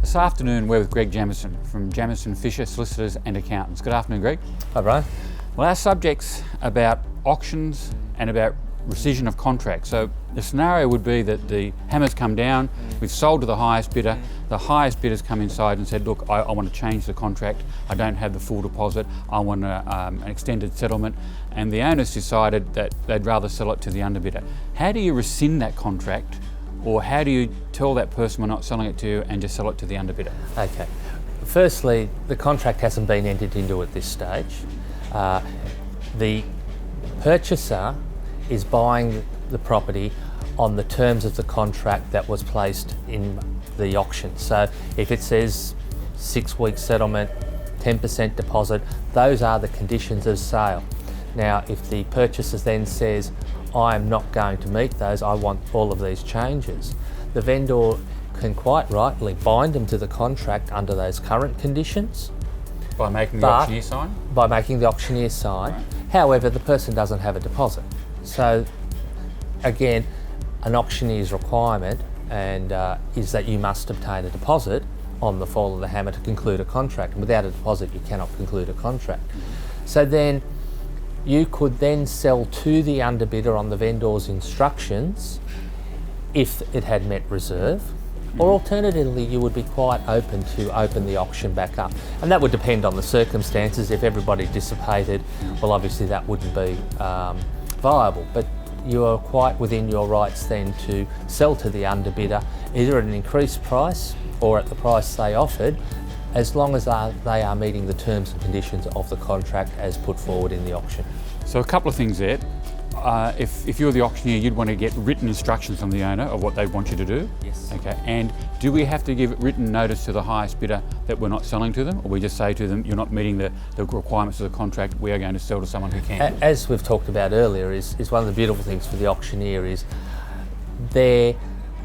This afternoon we're with Greg Jemmeson from Jemmeson Fisher Solicitors and Accountants. Good afternoon, Greg. Hi, Brian. Well, our subject's about auctions and about rescission of contracts. So the scenario would be that the hammer's come down, we've sold to the highest bidder, the highest bidder's come inside and said, look, I want to change the contract, I don't have the full deposit, I want an extended settlement, and the owners decided that they'd rather sell it to the underbidder. How do you rescind that contract, or how do you tell that person we're not selling it to you and just sell it to the underbidder? Okay. Firstly, the contract hasn't been entered into at this stage. The purchaser is buying the property on the terms of the contract that was placed in the auction. So if it says 6 weeks settlement, 10% deposit, those are the conditions of sale. Now, if the purchaser then says, I'm not going to meet those, I want all of these changes, the vendor can quite rightly bind them to the contract under those current conditions. By making the auctioneer sign? By making the auctioneer sign. Right. However, the person doesn't have a deposit. So again, an auctioneer's requirement is that you must obtain a deposit on the fall of the hammer to conclude a contract. And without a deposit, you cannot conclude a contract. So then you could then sell to the underbidder on the vendor's instructions if it had met reserve. Or alternatively, you would be quite open to open the auction back up. And that would depend on the circumstances. If everybody dissipated, well, obviously that wouldn't be viable. But you are quite within your rights then to sell to the underbidder, either at an increased price or at the price they offered, as long as they are meeting the terms and conditions of the contract as put forward in the auction. So a couple of things there. If you're the auctioneer, you'd want to get written instructions from the owner of what they want you to do. Yes. Okay. And do we have to give written notice to the highest bidder that we're not selling to them, or we just say to them, you're not meeting the requirements of the contract, we are going to sell to someone who can? As we've talked about earlier, is one of the beautiful things for the auctioneer is they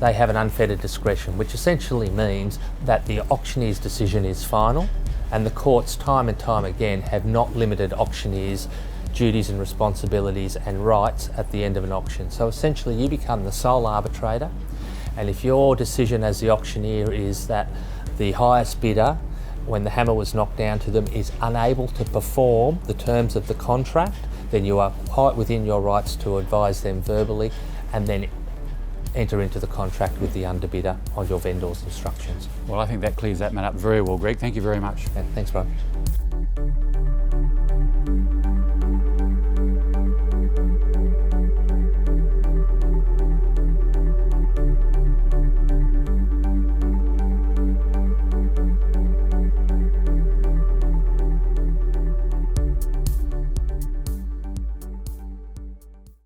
have an unfettered discretion, which essentially means that the auctioneer's decision is final, and the courts time and time again have not limited auctioneers' duties and responsibilities and rights at the end of an auction. So essentially you become the sole arbitrator, and if your decision as the auctioneer is that the highest bidder, when the hammer was knocked down to them, is unable to perform the terms of the contract, then you are quite within your rights to advise them verbally and then enter into the contract with the underbidder on your vendor's instructions. Well, I think that clears that matter up very well, Greg. Thank you very much. Yeah, thanks, Brian.